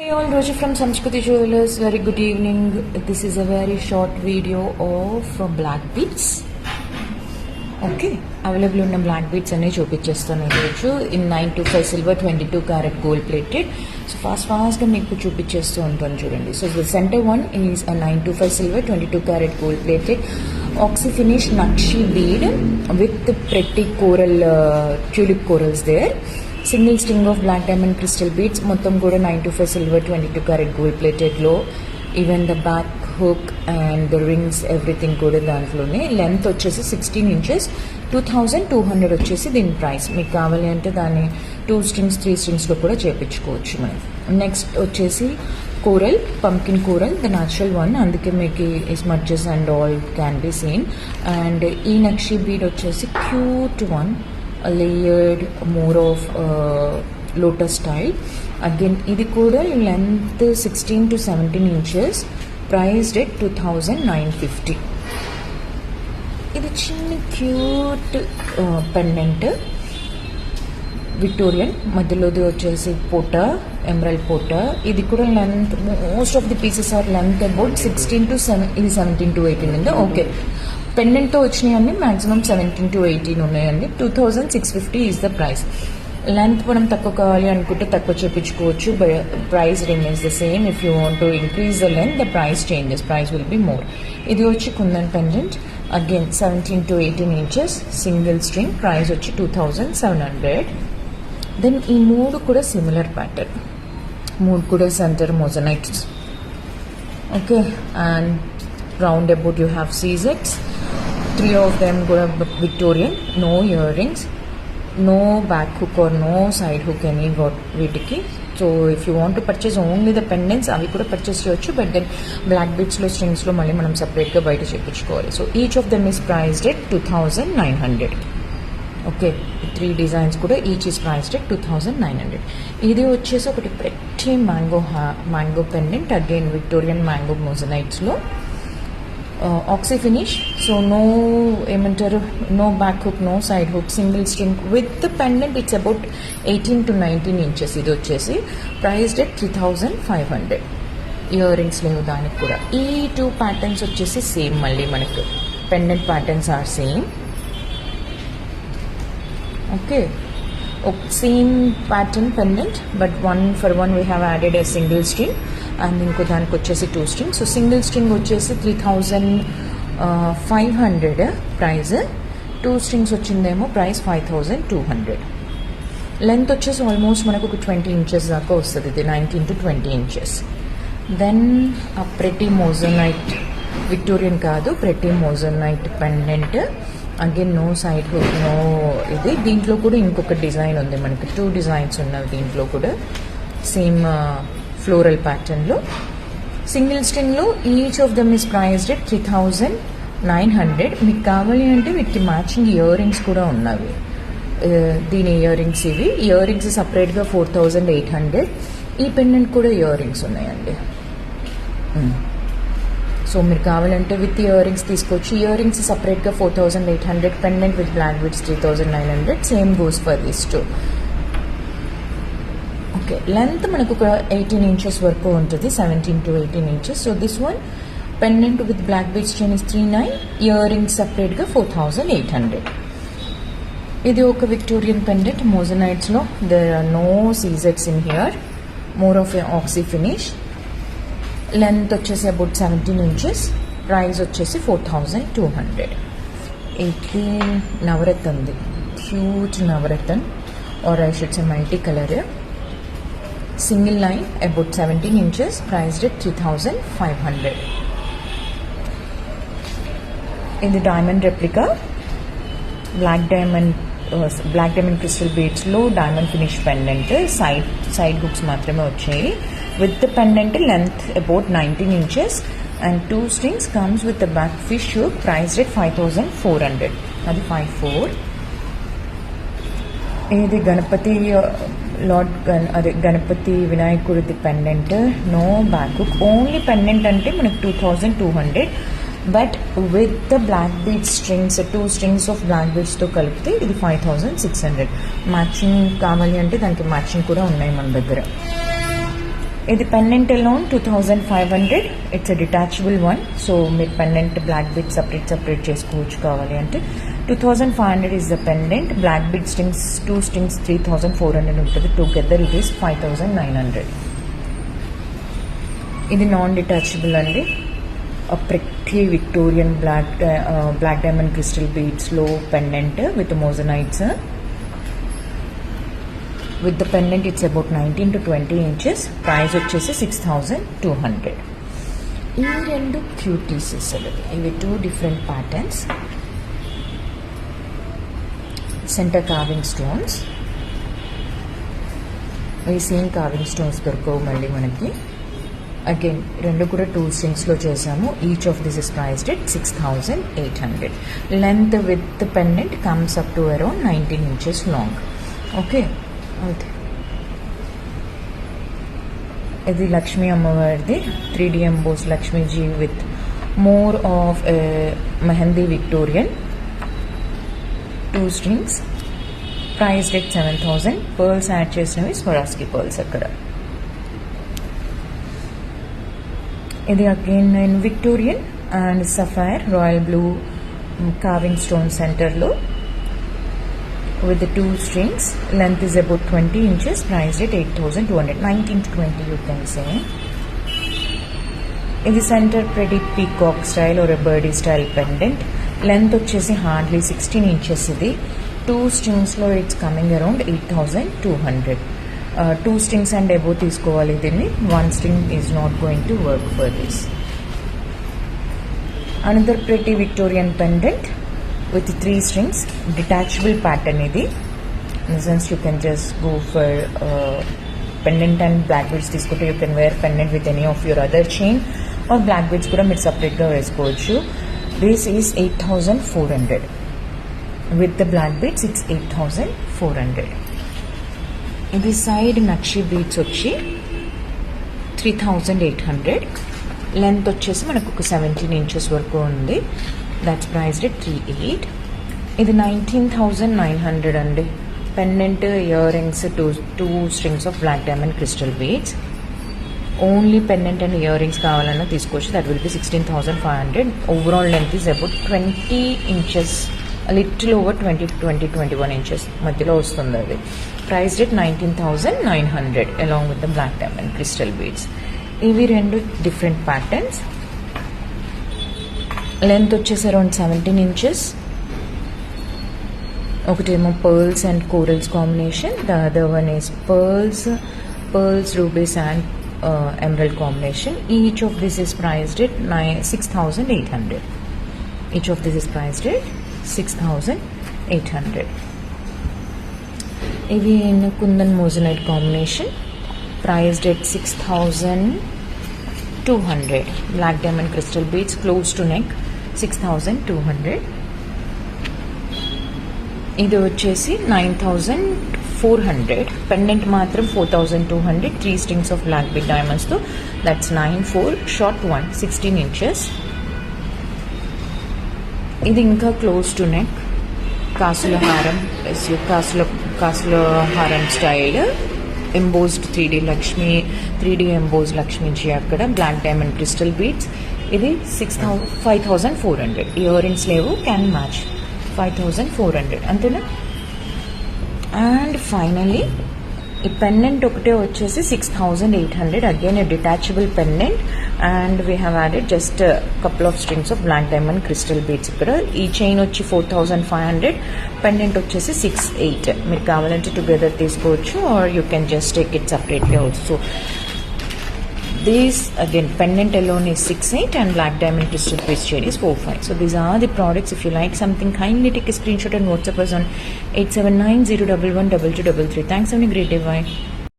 Hey all, Roji from Samskruti Jewelers. Very good evening. This is a very short video of black beads. Okay, available ఉన్న black beads అన్నీ చూపించేస్తాను ఈరోజు. In 925 silver 22 carat gold plated. So ఫాస్ట్గా మీకు చూపించేస్తూ ఉంటాను చూడండి. So the center one is 925 silver 22 carat gold plated oxy finish nakshi bead with pretty coral tulip corals there. Single string of black diamond crystal beads. మొత్తం కూడా 925 silver 22 carat gold ప్లేటెడ్లో. Even the back hook and the rings everything కూడా దాంట్లోనే. Length వచ్చేసి 16 inches, 2200 వచ్చేసి దీని price. మీకు కావాలి అంటే దాన్ని 2 స్ట్రింగ్స్ 3 స్ట్రింగ్స్లో కూడా చేయించుకోవచ్చు మనం. నెక్స్ట్ వచ్చేసి coral, pumpkin coral, the natural one. అందుకే మీకు ఈ smudges and all can be seen. And ఈ నక్షి బీడ్ వచ్చేసి cute one, layered, more of lotus style. Again ఇది కూడా length 16 to 17 inches, priced at 2950. ఇది చిన్న క్యూట్ పెండెంట్, విక్టోరియన్. మధ్యలోది వచ్చేసి పోట, ఎమరల్డ్ పోట. ఇది కూడా length, most of the pieces are length about 16 to 7, ఇది 17 to 18 ఉంది. ఓకే, పెండెంట్తో వచ్చినాయండి మ్యాక్సిమం 17 to 18 ఉన్నాయండి. 2650 ఈజ్ ద ప్రైస్. లెంత్ మనం తక్కువ కావాలి అనుకుంటే తక్కువ చేయించుకోవచ్చు. Price remains the same. If you want to increase the length, the price changes, price will be more. ఇది వచ్చి kundan pendant, again 17 to 18 inches, single string, price వచ్చి 2700. దెన్ ఈ మూడు కూడా సిమిలర్ ప్యాటర్న్, మూడు కూడా center moissanites. Okay, and round about you have సీజెట్స్. 3 of them కూడా Victorian, no earrings, no back hook or no side hook any వీటికి. So if you want to purchase only the pendants, అవి కూడా purchase చేయొచ్చు. But then black బీడ్స్లో స్ట్రింగ్స్లో మళ్ళీ మనం సపరేట్గా బయట చేయించుకోవాలి. So each of them is priced at 2900. Okay, 3 designs కూడా ఈచ్ ఈస్ ప్రైస్డ్ ఎట్ 2900. ఇది వచ్చేసి ఒకటి ప్రతి mango pendant, again Victorian mango మోజనైట్స్లో ఆక్సీ ఫినిష్. సో నో ఏమంటారు, no back hook, no side hook, single string with pendant. It's about 18 to 19 inches. ఇది వచ్చేసి priced at 3500. Ear rings లేవు దానికి కూడా. ఈ 2 ప్యాటర్న్స్ వచ్చేసి సేమ్, మళ్ళీ మనకు pendant patterns are same. Okay, same pattern pendant, but 1 for 1 we have added a single string and ఇంకో దానికి వచ్చేసి 2 స్ట్రింగ్. సో సింగిల్ స్ట్రింగ్ వచ్చేసి 3500 ప్రైస్, 2 స్ట్రింగ్స్ వచ్చిందేమో ప్రైస్ 5200. లెంత్ వచ్చేసి ఆల్మోస్ట్ మనకు ఒక 20 ఇంచెస్ దాకా వస్తుంది. ఇది 19 to 20 ఇంచెస్. దెన్ ఆ ప్రెటీ మోజనైట్, విక్టోరియన్ కాదు, pretty moissanite pendant. Again no side hook, no ఇది. దీంట్లో కూడా ఇంకొక డిజైన్ ఉంది మనకి, 2 డిజైన్స్ ఉన్నవి దీంట్లో కూడా, సేమ్ ఫ్లోరల్ ప్యాటర్న్లో. సింగిల్ స్ట్రింగ్లో each of them is priced at 3900. మీకు కావాలి అంటే వీటికి మ్యాచింగ్ ఇయర్ రింగ్స్ కూడా ఉన్నవి. దీని ఇయర్ రింగ్స్ ఇవి. ఇయర్ రింగ్స్ సపరేట్గా 4800. ఈ పెండెంట్ కూడా ఇయర్ రింగ్స్ ఉన్నాయండి. సో మీరు కావాలంటే విత్ ఇయర్ రింగ్స్ తీసుకోవచ్చు. ఇయర్ రింగ్స్ సపరేట్గా 4800, pendant with black beads 3900. Same goes for this too. Okay, length మనకు ఒక 18 ఇంచెస్ వరకు ఉంటుంది, 17 to 18 inches. So this one pendant with black beads chain is 3900, earrings సపరేట్గా 4800. ఇది ఒక విక్టోరియన్ పెండెంట్ మోజనైట్స్లో. దేర్ ఆర్ నో సీజెట్స్ in here, more of a oxy finish. Length వచ్చేసి అబౌట్ 17 ఇంచెస్, ప్రైస్ వచ్చేసి 4200. ఇది నవరత్నంది, huge navratna, or I should say multi colour. Single line about 17 inches, priced at 3500. ఇది diamond replica, black diamond crystal బీడ్స్లో diamond finish pendant. Side hooks మాత్రమే వచ్చాయి. With the pendant length about 19 inches and 2 strings comes with the back fish hook, priced at 5400. అది 54. ఇది గణపతి గణపతి వినాయకుడిది pendant, no back hook, only pendant అంటే మనకు 2200. But with the black beads strings, 2 strings of black బీడ్స్తో కలిపితే ఇది 5600. Matching కావాలి అంటే దానికి మ్యాచింగ్ కూడా ఉన్నాయి మన దగ్గర. ఇది pendant alone 2500. It's a detachable one. So మీరు పెండెంట్ బ్లాక్ బీడ్ సపరేట్ చేసుకోవచ్చు కావాలి అంటే. 2500 is the pendant. Black bead strings, 2 strings 3400 ఉంటుంది. Together it is 5900. ఇది నాన్ డిటాచబుల్ అండి. Pretty Victorian black diamond crystal బీడ్స్లో pendant with moissanites. With the pendant it's about 19 to 20 inches. Price వచ్చేసి 6200. ఈ రెండు క్యూటీస్ అసలు ఇవి 2 different patterns. Center carving stones. ఈ సేమ్ కార్వింగ్ స్టోన్స్ దొరకవు మళ్ళీ మనకి. అగైన్ రెండు కూడా 2 strings చేసాము. Each of this is priced at 6800. Length with pendant comes up to around 19 inches long. Okay, okay. ఇది లక్ష్మీ అమ్మవారిది 3D emboss Lakshmiji with more of mehndi Victorian. 2 strings. Price at 7000. Pearls add చేసినవి Swarovski pearls అక్కడ. ఇది again in Victorian and sapphire royal blue carving stone సెంటర్లో with the 2 strings. Length is about 20 inches. Priced at 8200. 19 to 20 you can say. ఇది centre pretty peacock style or a birdie style pendant. Length వచ్చేసి hardly 16 inches. ఇది 2 stringsలో it's coming around 8200. 2 strings and above తీసుకోవాలి దీన్ని. 1 string is not going to work for this. Another pretty Victorian pendant with 3 strings, detachable pattern ఇది. In the sense you can just go for pendant and black beads తీసుకుంటే you can wear pendant with any of your other chain or black beads కూడా మీరు సపరేట్గా వేసుకోవచ్చు. This is 8400. With the black beads it's 8400. ఇది side నక్షి beads వచ్చి 3800. Length వచ్చేసి మనకు ఒక 17 inches వరకు ఉంది. That's priced at 38. ఇది 19900 అండి. Pendant, earrings, 2 strings of black diamond crystal beads. Only pendant and earrings కావాలన్నా తీసుకోవచ్చు. That will be 16500. Overall length is about 20 inches, little over 21 inches మధ్యలో వస్తుంది అది. Priced at 19900 along with the black diamond crystal beads. ఇవి రెండు different patterns. Length వచ్చేసి around 17 inches. ఒకటేమో pearls and corals combination. The other one is pearls rubies and emerald combination. Each of this is priced at 6800. Each of this is priced at 6800. ఇవి kundan moissanite combination. Priced at 6200. Black diamond crystal beads close to neck 6200. ఇది వచ్చేసి 9400. Pendant మాత్రం 4200. 3 strings of black bead డైమండ్స్తో. That's 94. Short one 16 inches. ఇది ఇంకా close to neck కాసుల హారం style. Embossed 3D emboss Lakshmiji అక్కడ. Black diamond crystal beads. ఇది 5400. ఇయర్ రింగ్స్ లేవు, క్యాన్ మ్యాచ్. 5400 అంతేనా. అండ్ ఫైనలీ ఈ పెండెంట్ ఒకటే వచ్చేసి 6800. Again detachable pendant and we have added just couple of strings of black diamond crystal beads ఇక్కడ. ఈ chain వచ్చి 4500. పెండెంట్ వచ్చేసి 68. మీరు కావాలంటే టుగెదర్ తీసుకోవచ్చు or you can just take it separately also. This again pendant alone is 68 and black diamond crystal beads chain is 45. So these are the products. If you like something, kindly take a screenshot and WhatsApp us on 879011223. Thanks, have a great day. Bye.